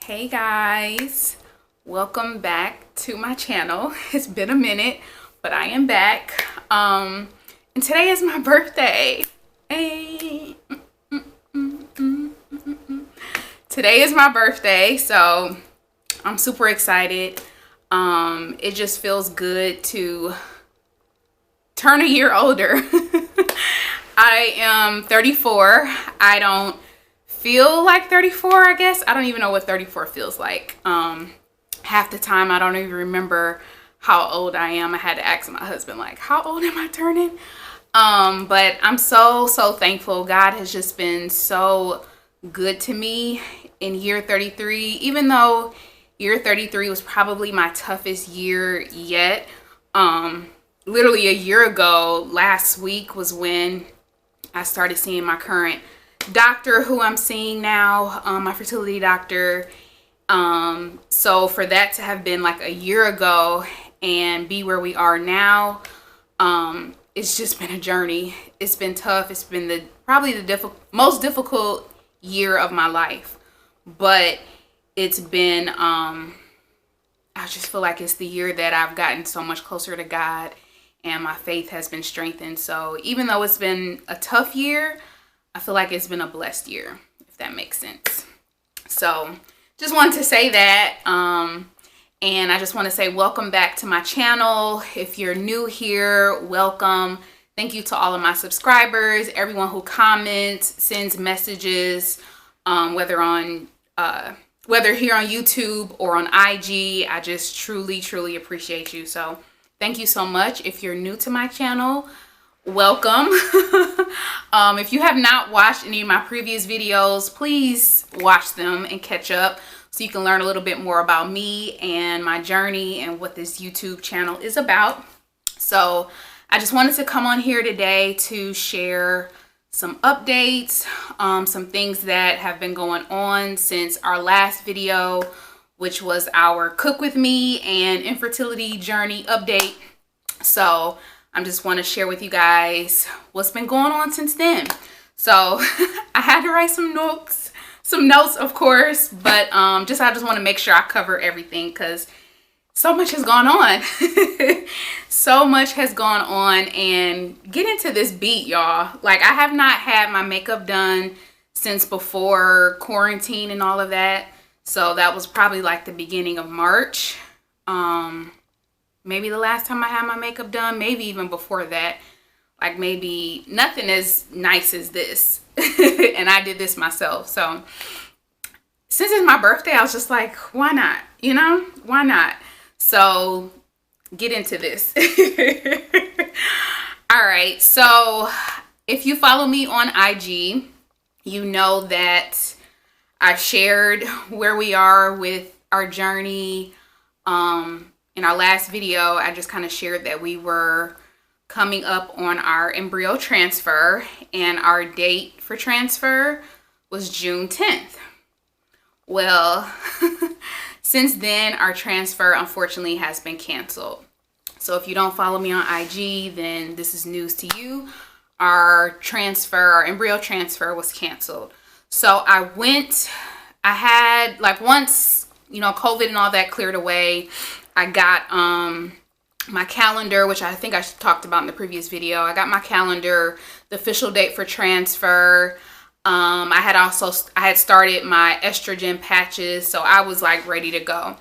Hey guys, welcome back to my channel. It's been a minute, but I am back. And today is my birthday. Hey. Today is my birthday, so I'm super excited. It just feels good to turn a year older. I am 34. I don't feel like 34, I guess. I don't even know what 34 feels like. Half the time I don't even remember how old I am. I had to ask my husband, like, how old am I turning? But I'm so thankful. God has just been so good to me in year 33, even though year 33 was probably my toughest year yet. Literally a year ago, last week, was when I started seeing my current doctor, who I'm seeing now, my fertility doctor. So for that to have been like a year ago and be where we are now, it's just been a journey. It's been tough. It's been probably the most difficult year of my life, but it's been, I just feel like it's the year that I've gotten so much closer to God and my faith has been strengthened. So even though it's been a tough year, I feel like it's been a blessed year, if that makes sense. So just wanted to say that. And I just want to say welcome back to my channel. If you're new here, welcome. Thank you to all of my subscribers, everyone who comments, sends messages, whether here on YouTube or on IG. I just truly appreciate you. So thank you so much. If you're new to my channel, welcome. If you have not watched any of my previous videos, please watch them and catch up so you can learn a little bit more about me and my journey and what this YouTube channel is about. So I just wanted to come on here today to share some updates, some things that have been going on since our last video, which was our Cook With Me and infertility journey update. So I just want to share with you guys what's been going on since then. So I had to write some notes, of course, but I just want to make sure I cover everything because so much has gone on. So much has gone on, and get into this beat, y'all. Like, I have not had my makeup done since before quarantine and all of that. So that was probably like the beginning of March. Maybe the last time I had my makeup done, maybe even before that. Like, maybe nothing as nice as this. And I did this myself. So since it's my birthday, I was just like, why not? You know, why not? So get into this. All right. So if you follow me on IG, you know that I shared where we are with our journey. In our last video, I just kind of shared that we were coming up on our embryo transfer, and our date for transfer was June 10th. Well, since then, our transfer unfortunately has been canceled. So if you don't follow me on IG, then this is news to you. Our embryo transfer was canceled. So once, you know, COVID and all that cleared away, I got my calendar, which I think I talked about in the previous video. I got my calendar, the official date for transfer. I had started my estrogen patches, so I was like ready to go.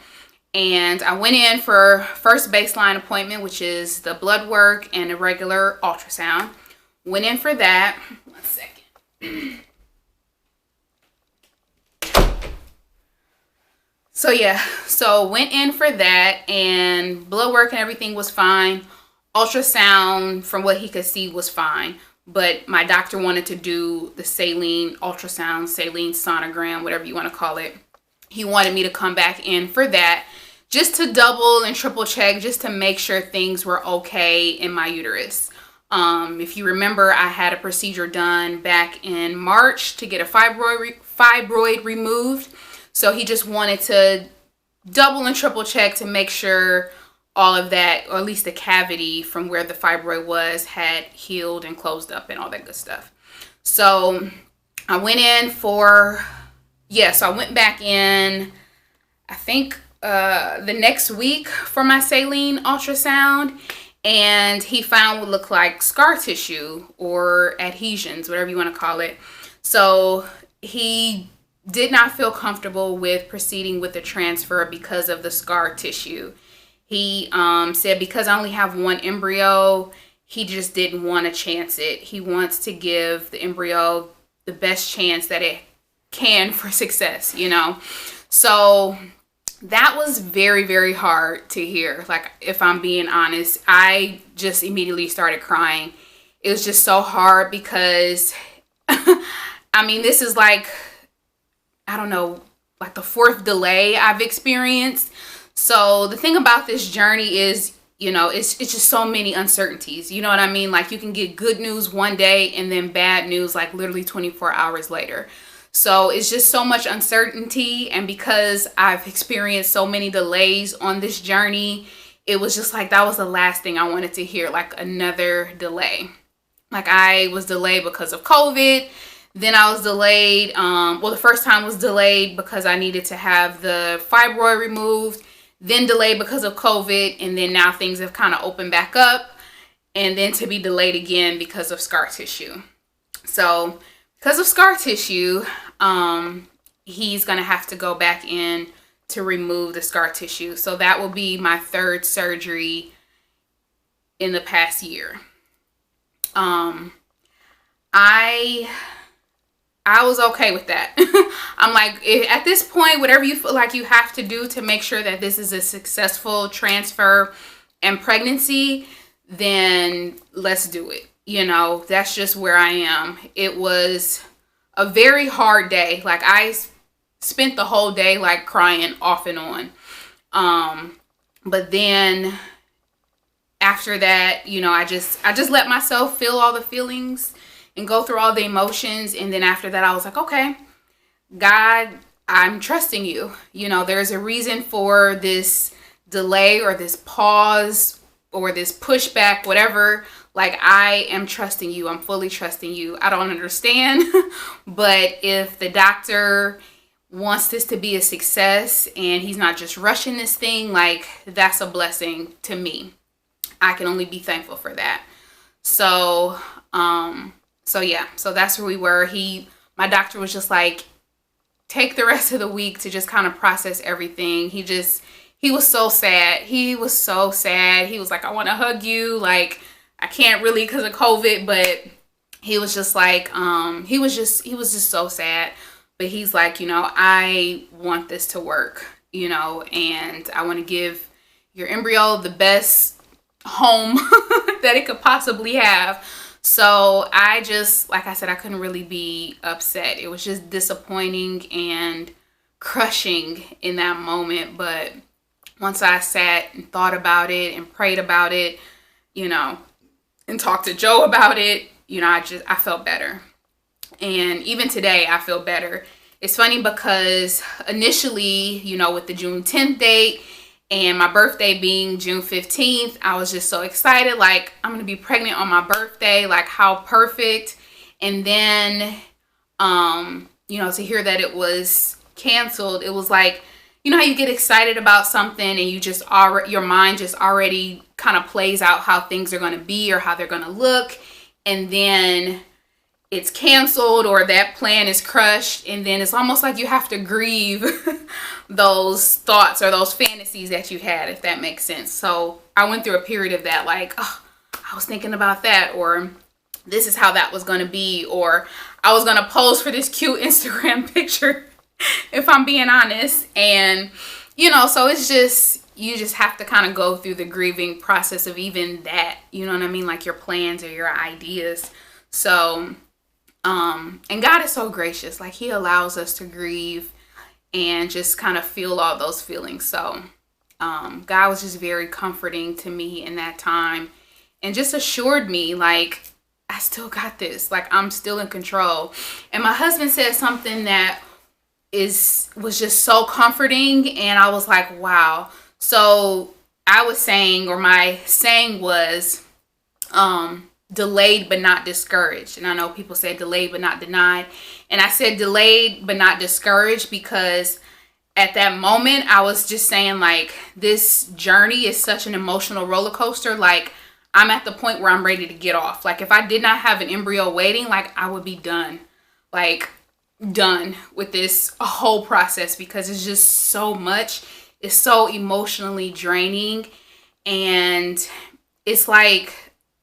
And I went in for first baseline appointment, which is the blood work and a regular ultrasound. Went in for that. 1 second. So yeah, so went in for that, and blood work and everything was fine. Ultrasound, from what he could see, was fine. But my doctor wanted to do the saline ultrasound, saline sonogram, whatever you want to call it. He wanted me to come back in for that just to double and triple check, just to make sure things were okay in my uterus. If you remember, I had a procedure done back in March to get a fibroid removed. So he just wanted to double and triple check to make sure all of that, or at least the cavity from where the fibroid was, had healed and closed up and all that good stuff. So I went in for, so I went back in I think the next week for my saline ultrasound, and he found what looked like scar tissue or adhesions, whatever you want to call it. So he did not feel comfortable with proceeding with the transfer because of the scar tissue. He said because I only have one embryo, he just didn't want to chance it. He wants to give the embryo the best chance that it can for success, you know? So that was very, very hard to hear. Like, if I'm being honest, I just immediately started crying. It was just so hard because, I mean, this is like, I don't know, like the 4th delay I've experienced. So the thing about this journey is, you know, it's just so many uncertainties. You know what I mean? Like, you can get good news one day and then bad news like literally 24 hours later. So it's just so much uncertainty. And because I've experienced so many delays on this journey, it was just like, that was the last thing I wanted to hear, like another delay. Like, I was delayed because of COVID. Then I was delayed. Well, the first time was delayed because I needed to have the fibroid removed. Then delayed because of COVID. And then now things have kind of opened back up. And then to be delayed again because of scar tissue. So because of scar tissue, he's going to have to go back in to remove the scar tissue. So that will be my 3rd surgery in the past year. I was okay with that. I'm like, at this point, whatever you feel like you have to do to make sure that this is a successful transfer and pregnancy, then let's do it. You know, that's just where I am. It was a very hard day. Like, I spent the whole day like crying off and on. But then after that, you know, I just let myself feel all the feelings and go through all the emotions. And then after that, I was like, okay, God, I'm trusting you. You know, there's a reason for this delay or this pause or this pushback, whatever. Like, I am trusting you. I'm fully trusting you. I don't understand. But if the doctor wants this to be a success and he's not just rushing this thing, like, that's a blessing to me. I can only be thankful for that. So yeah, so that's where we were. My doctor was just like, take the rest of the week to just kind of process everything. He was so sad. He was so sad. He was like, I want to hug you. Like, I can't really because of COVID, but he was just like, he was just so sad. But he's like, you know, I want this to work, you know, and I want to give your embryo the best home that it could possibly have. So I just, like I said, I couldn't really be upset. It was just disappointing and crushing in that moment. But once I sat and thought about it and prayed about it, you know, and talked to Joe about it, you know, I felt better. And even today, I feel better. It's funny because initially, you know, with the June 10th date, and my birthday being June 15th, I was just so excited. Like, I'm going to be pregnant on my birthday. Like, how perfect. And then, you know, to hear that it was canceled, it was like, you know how you get excited about something and you just your mind just already kind of plays out how things are going to be or how they're going to look. And then it's canceled or that plan is crushed. And then it's almost like you have to grieve those thoughts or those fantasies that you had, if that makes sense. So I went through a period of that, like, oh, I was thinking about that, or this is how that was going to be, or I was going to pose for this cute Instagram picture, if I'm being honest. And, you know, so it's just, you just have to kind of go through the grieving process of even that, you know what I mean? Like your plans or your ideas. So, and God is so gracious. Like, he allows us to grieve and just kind of feel all those feelings. So, God was just very comforting to me in that time and just assured me, like, I still got this. Like, I'm still in control. And my husband said something that was just so comforting. And I was like, wow. So I was saying, or my saying was, delayed but not discouraged. And I know people say delayed but not denied. And I said delayed but not discouraged because at that moment, I was just saying, like, this journey is such an emotional roller coaster. Like, I'm at the point where I'm ready to get off. Like, if I did not have an embryo waiting, like, I would be done. Like, done with this whole process, because it's just so much. It's so emotionally draining. And it's like,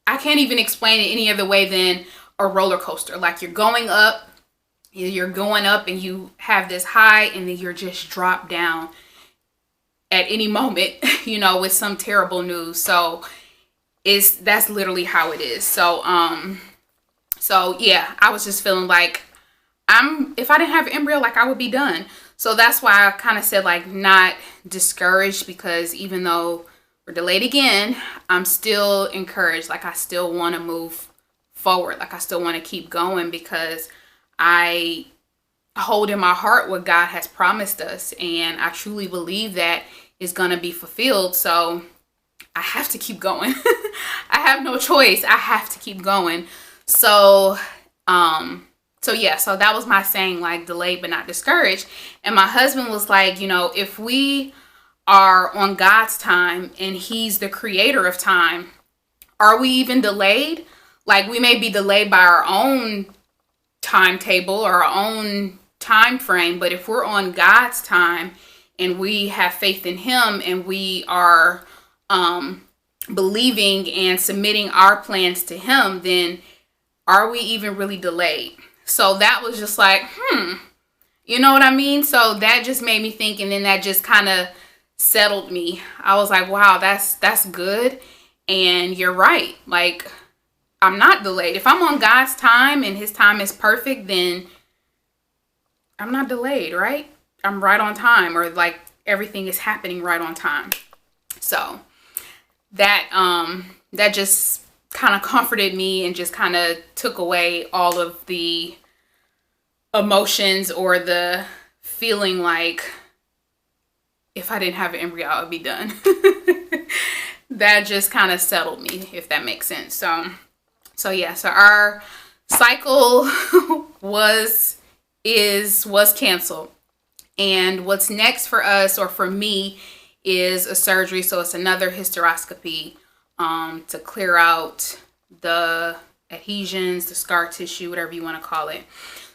I can't even explain it any other way than a roller coaster. Like, you're going up and you have this high, and then you're just dropped down at any moment, you know, with some terrible news. So that's literally how it is. So yeah, I was just feeling like if I didn't have an embryo, like, I would be done. So that's why I kind of said, like, not discouraged, because even though we're delayed again, I'm still encouraged. Like, I still want to move forward. Like, I still want to keep going, because I hold in my heart what God has promised us, and I truly believe that is going to be fulfilled. So I have to keep going. I have no choice. I have to keep going. So yeah, so that was my saying, like, delayed but not discouraged. And my husband was like, you know, if we are on God's time and he's the creator of time, are we even delayed? Like, we may be delayed by our own timetable or our own time frame, but if we're on God's time and we have faith in him, and we are believing and submitting our plans to him, then are we even really delayed? So that was just like, you know what I mean? So that just made me think, and then that just kind of settled me. I was like, wow, that's good. And you're right. Like, I'm not delayed. If I'm on God's time and his time is perfect, then I'm not delayed, right? I'm right on time, or like everything is happening right on time. So that just kind of comforted me, and just kind of took away all of the emotions or the feeling like if I didn't have an embryo, I would be done. That just kind of settled me, if that makes sense. So yeah, so our cycle was canceled. And what's next for us, or for me, is a surgery. So it's another hysteroscopy to clear out the adhesions, the scar tissue, whatever you want to call it.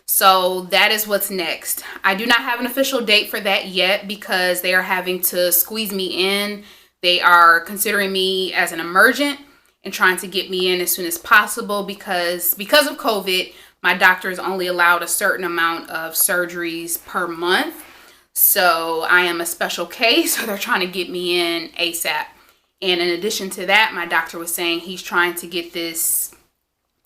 So that is what's next. I do not have an official date for that yet, because they are having to squeeze me in. They are considering me as an emergent and trying to get me in as soon as possible, because of COVID, my doctor is only allowed a certain amount of surgeries per month. So I am a special case, so they're trying to get me in ASAP. And in addition to that, my doctor was saying he's trying to get this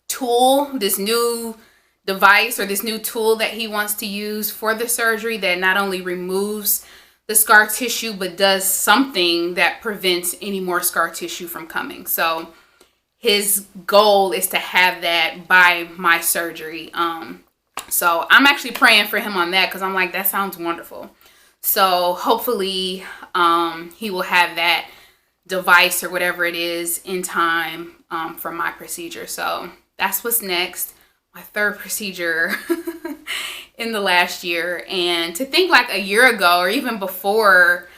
tool, this new device, or this new tool that he wants to use for the surgery, that not only removes the scar tissue, but does something that prevents any more scar tissue from coming. So his goal is to have that by my surgery. So I'm actually praying for him on that, because I'm like, that sounds wonderful. So hopefully he will have that device or whatever it is in time for my procedure. So that's what's next. My third procedure in the last year. And to think, like, a year ago, or even before,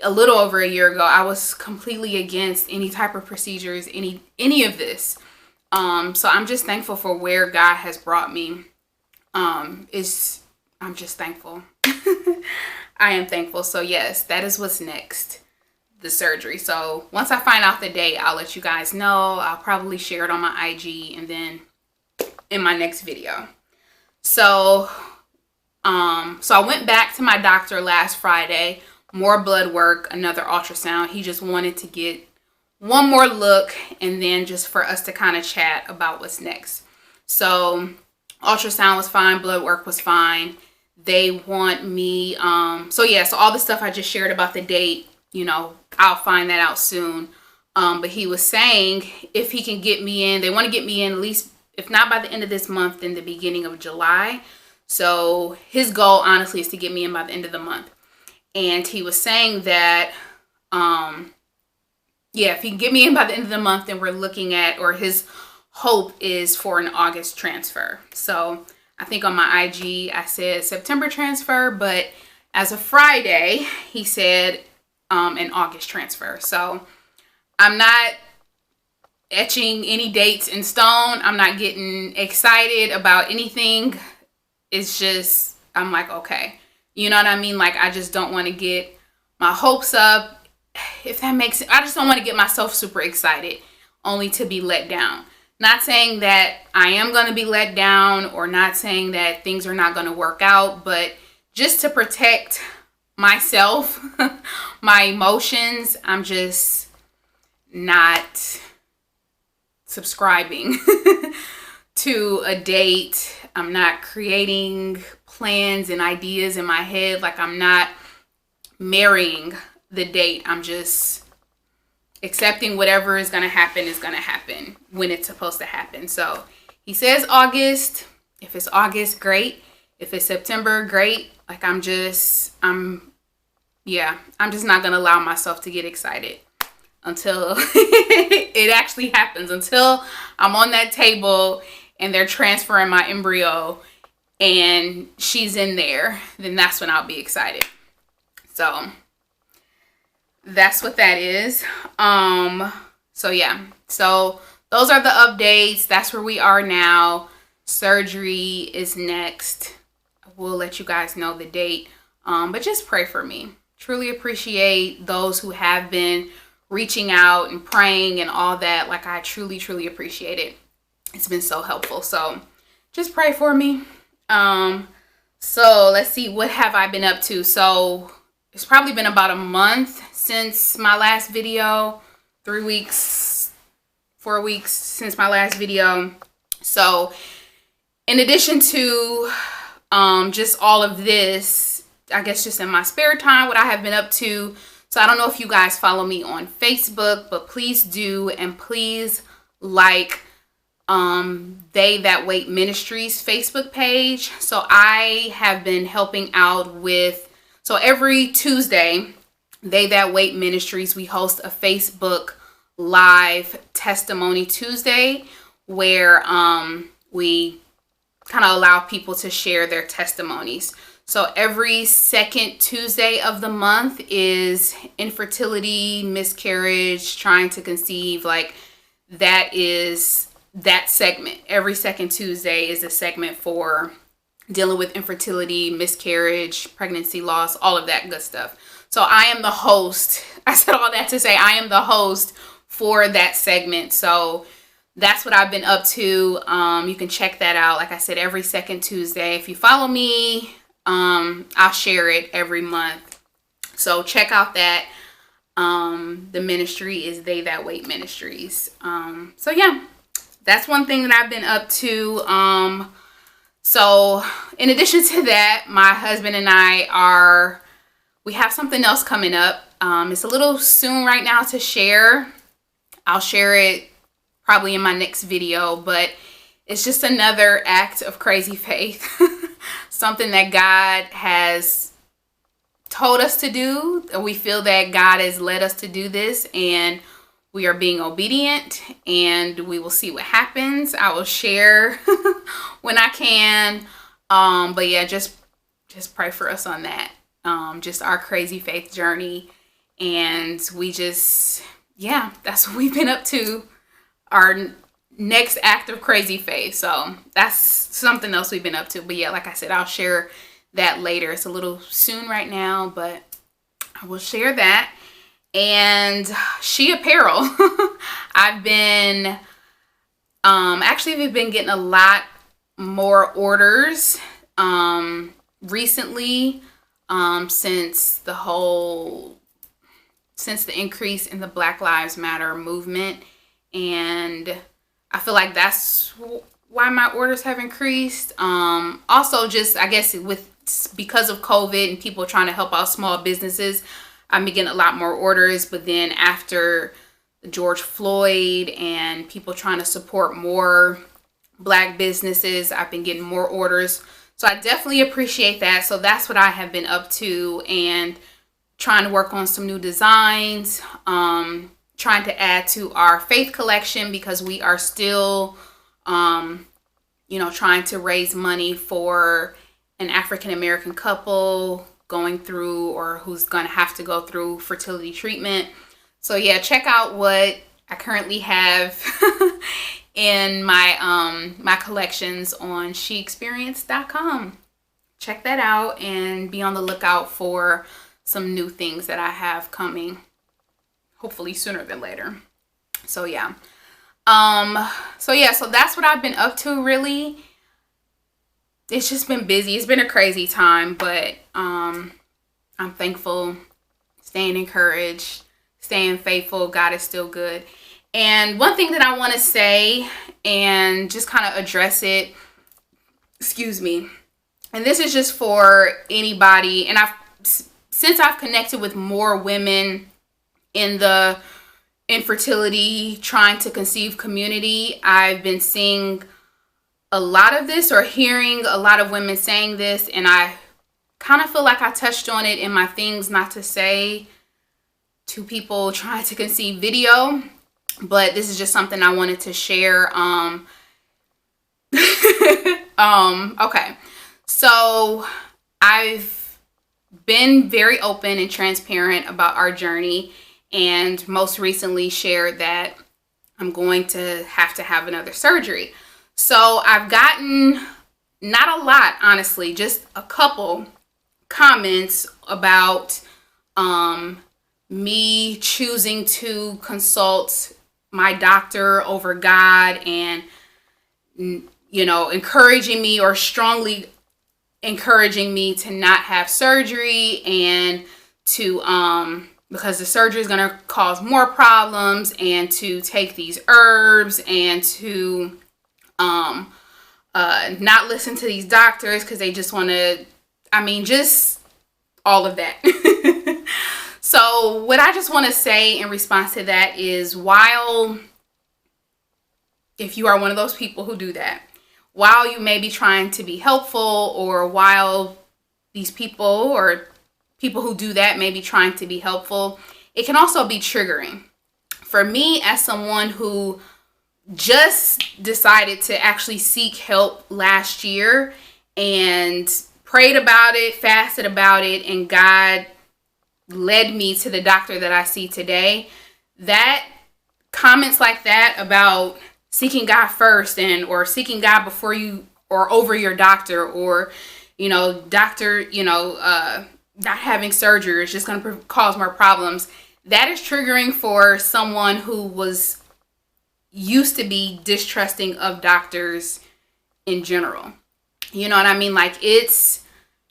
a little over a year ago, I was completely against any type of procedures, any of this. So I'm just thankful for where God has brought me. I'm just thankful. I am thankful. So yes, that is what's next, the surgery. So once I find out the date, I'll let you guys know. I'll probably share it on my IG, and then in my next video. So I went back to my doctor last Friday, more blood work, another ultrasound. He just wanted to get one more look, and then just for us to kind of chat about what's next. So ultrasound was fine, blood work was fine. They want me, so all the stuff I just shared about the date, you know, I'll find that out soon. But he was saying if he can get me in, they want to get me in at least, if not by the end of this month, then the beginning of July. So his goal, honestly, is to get me in by the end of the month. And he was saying that, if he can get me in by the end of the month, then we're looking at, or his hope is for an August transfer. So I think on my IG, I said September transfer, but as of Friday, he said an August transfer. So I'm not etching any dates in stone. I'm not getting excited about anything. It's just, I'm like, okay. You know what I mean? Like, I just don't want to get my hopes up. If that makes sense. I just don't want to get myself super excited only to be let down. Not saying that I am going to be let down, or not saying that things are not going to work out, but just to protect myself, my emotions, I'm just not subscribing to a date. I'm not creating plans and ideas in my head. Like, I'm not marrying the date. I'm just accepting whatever is going to happen when it's supposed to happen. So he says August. If it's August, great. If it's September, great. Like, I'm just not going to allow myself to get excited until it actually happens, until I'm on that table and they're transferring my embryo and she's in there. Then that's when I'll be excited. So that's what that is. So yeah, so those are the updates. That's where we are now. Surgery is next. We'll let you guys know the date. But just pray for me. Truly appreciate those who have been reaching out and praying and all that. Like, I truly, truly appreciate it. It's been so helpful. So just pray for me. So let's see, what have I been up to? So it's probably been about a month since my last video, 3 weeks, 4 weeks since my last video. So in addition to just all of this, I guess just in my spare time, what I have been up to. So I don't know if you guys follow me on Facebook, but please do, and please like They That Wait Ministries Facebook page. So I have been helping out with, so every Tuesday, They That Wait Ministries, we host a Facebook Live Testimony Tuesday where we kind of allow people to share their testimonies. So every second Tuesday of the month is infertility, miscarriage, trying to conceive. Like, that is that segment. Every second Tuesday is a segment for dealing with infertility, miscarriage, pregnancy loss, all of that good stuff. So I am the host. I said all that to say I am the host for that segment. So that's what I've been up to. You can check that out. Like I said, every second Tuesday. If you follow me, I'll share it every month. So check out that. The ministry is They That Wait Ministries. So yeah, that's one thing that I've been up to. So in addition to that, my husband and we have something else coming up. It's a little soon right now to share. I'll share it probably in my next video, but it's just another act of crazy faith. Something that God has told us to do. We feel that God has led us to do this, and we are being obedient, and we will see what happens. I will share when I can. But yeah, just pray for us on that. Just our crazy faith journey. And we just, yeah, that's what we've been up to. Our next act of crazy faith. So that's something else we've been up to. But yeah, like I said, I'll share that later. It's a little soon right now, but I will share that. And She Apparel. I've been actually, we've been getting a lot more orders recently, since the increase in the Black Lives Matter movement. And I feel like that's why my orders have increased. Also, just, I guess, because of COVID and people trying to help out small businesses, I've been getting a lot more orders. But then after George Floyd and people trying to support more Black businesses, I've been getting more orders. So I definitely appreciate that. So that's what I have been up to, and trying to work on some new designs, trying to add to our faith collection, because we are still, trying to raise money for an African American couple going through or who's going to have to go through fertility treatment. So yeah, check out what I currently have in my my collections on sheexperience.com. Check that out and be on the lookout for some new things that I have coming, hopefully sooner than later. So yeah. So that's what I've been up to really. It's just been busy. It's been a crazy time, but I'm thankful, staying encouraged, staying faithful. God is still good. And one thing that I want to say and just kind of address it, excuse me, and this is just for anybody, and since I've connected with more women in the infertility, trying to conceive community, I've been seeing a lot of this or hearing a lot of women saying this, and I kind of feel like I touched on it in my things not to say to people trying to conceive video, but this is just something I wanted to share. Okay. So I've been very open and transparent about our journey, and most recently shared that I'm going to have another surgery. So I've gotten, not a lot, honestly, just a couple comments about me choosing to consult my doctor over God, and encouraging me, or strongly encouraging me to not have surgery, and to because the surgery is going to cause more problems, and to take these herbs, and to not listen to these doctors because they just want to, just all of that. So what I just want to say in response to that is, if you are one of those people who do that, while you may be trying to be helpful, or while these people or people who do that may be trying to be helpful, it can also be triggering. For me, as someone who just decided to actually seek help last year and prayed about it, fasted about it, and God led me to the doctor that I see today, that comments like that about seeking God first, or seeking God before you or over your doctor, or doctor, not having surgery is just going to cause more problems. That is triggering for someone who was used to be distrusting of doctors in general. You know what I mean? Like, it's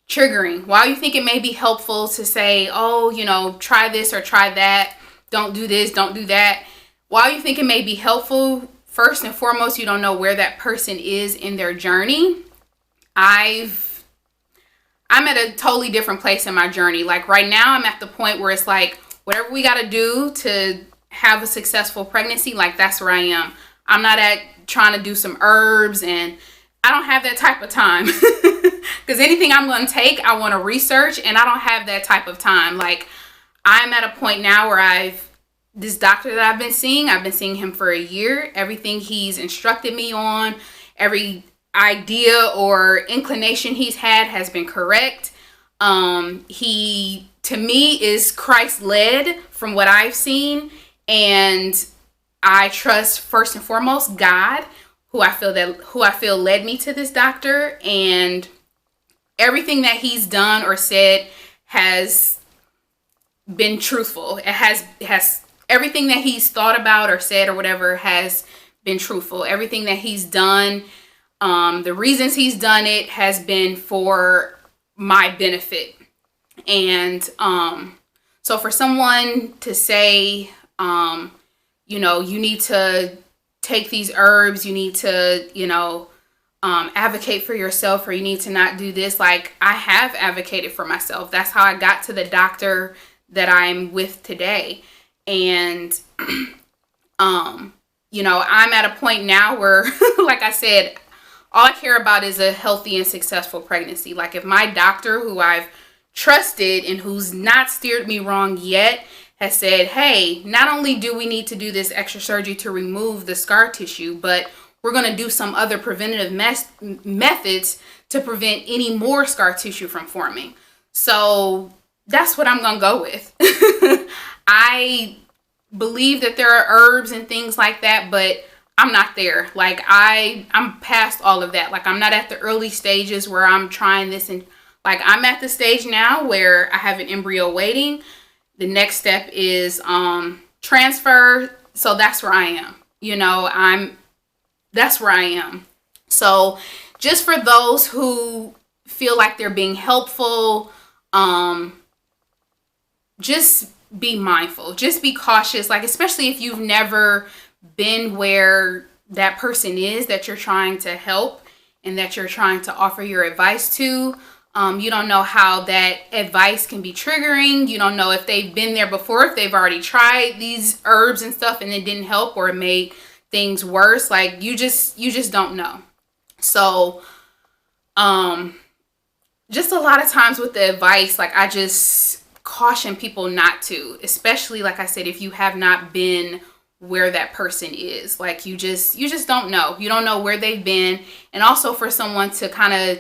triggering. While you think it may be helpful to say, oh, try this or try that, don't do this, don't do that. While you think it may be helpful, first and foremost, you don't know where that person is in their journey. I'm at a totally different place in my journey. Like, right now, I'm at the point where it's like, whatever we got to do to have a successful pregnancy, like, that's where I am. I'm not at trying to do some herbs, and I don't have that type of time. Because anything I'm going to take, I want to research, and I don't have that type of time. Like, I'm at a point now where this doctor that I've been seeing him for a year. Everything he's instructed me on, every idea or inclination he's had has been correct. He, to me, is Christ-led from what I've seen, and I trust first and foremost God, who I feel led me to this doctor, and everything that he's done or said has been truthful. It has everything that he's thought about or said or whatever has been truthful. Everything that he's done, the reasons he's done it has been for my benefit. And so for someone to say, you need to take these herbs, you need to, advocate for yourself, or you need to not do this. Like, I have advocated for myself. That's how I got to the doctor that I'm with today. And, I'm at a point now where, like I said, all I care about is a healthy and successful pregnancy. Like, if my doctor, who I've trusted and who's not steered me wrong yet, has said, hey, not only do we need to do this extra surgery to remove the scar tissue, but we're going to do some other preventative methods to prevent any more scar tissue from forming. So that's what I'm gonna go with. I believe that there are herbs and things like that, but I'm not there. Like I'm past all of that. Like I'm not at the early stages where I'm trying this, and like I'm at the stage now where I have an embryo waiting. The next step is transfer. So that's where I am. You know, that's where I am. So just for those who feel like they're being helpful, just be mindful, just be cautious, like especially if you've never been where that person is that you're trying to help and that you're trying to offer your advice to. You don't know how that advice can be triggering. You don't know if they've been there before, if they've already tried these herbs and stuff and it didn't help or it made things worse. Like you just don't know. So just a lot of times with the advice, like I just caution people not to, especially like I said, if you have not been where that person is. Like you just don't know. You don't know where they've been. And also for someone to kind of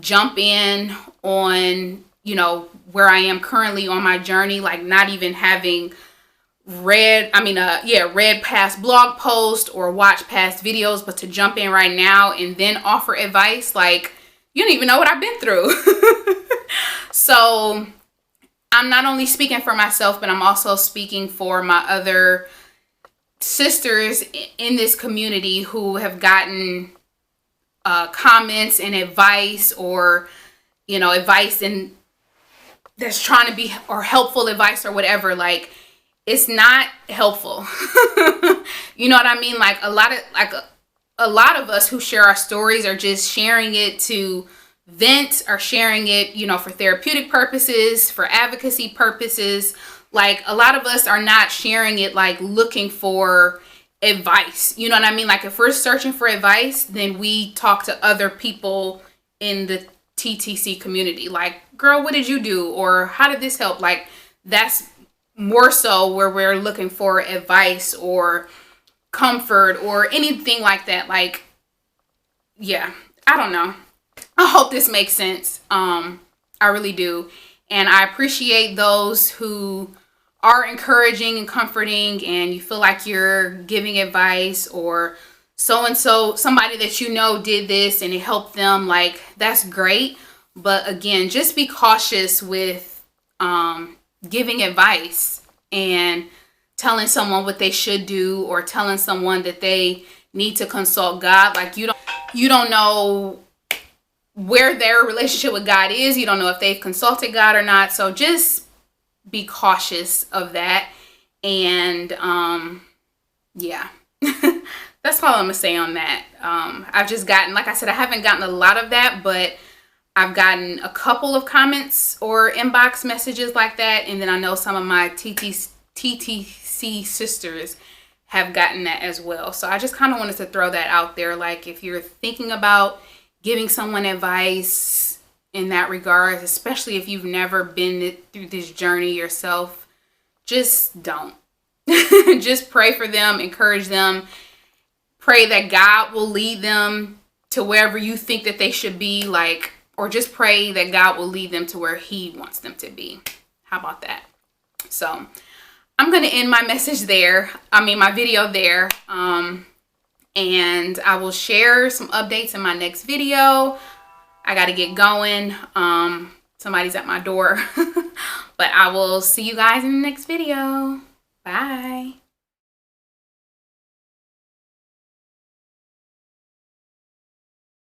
jump in on, you know, where I am currently on my journey, like not even having read past blog posts or watched past videos, but to jump in right now and then offer advice, like you don't even know what I've been through. So I'm not only speaking for myself, but I'm also speaking for my other sisters in this community who have gotten comments and advice, or you know, advice and that's trying to be, or helpful advice or whatever. Like it's not helpful. You know what I mean? Like a lot of us who share our stories are just sharing it to vent, or sharing it, you know, for therapeutic purposes, for advocacy purposes. Like a lot of us are not sharing it like looking for advice. You know what I mean? Like if we're searching for advice, then we talk to other people in the TTC community. Like, girl, what did you do? Or how did this help? Like that's more so where we're looking for advice or comfort or anything like that. Like, yeah, I don't know. I hope this makes sense. I really do. And I appreciate those who are encouraging and comforting, and you feel like you're giving advice, or so-and-so, somebody that you know did this and it helped them. Like, that's great. But again, just be cautious with giving advice and telling someone what they should do, or telling someone that they need to consult God. Like you don't know where their relationship with God is. You don't know if they've consulted God or not. So just be cautious of that. And yeah, that's all I'm gonna say on that. I've just gotten, like I said, I haven't gotten a lot of that, but I've gotten a couple of comments or inbox messages like that. And then I know some of my TTC sisters have gotten that as well. So I just kind of wanted to throw that out there. Like if you're thinking about giving someone advice in that regard, especially if you've never been through this journey yourself, just don't. Just pray for them, encourage them, pray that God will lead them to wherever you think that they should be, like, or just pray that God will lead them to where He wants them to be. How about that? So I'm going to end my message there. My video there. And I will share some updates in my next video. I got to get going. Somebody's at my door. But I will see you guys in the next video. Bye.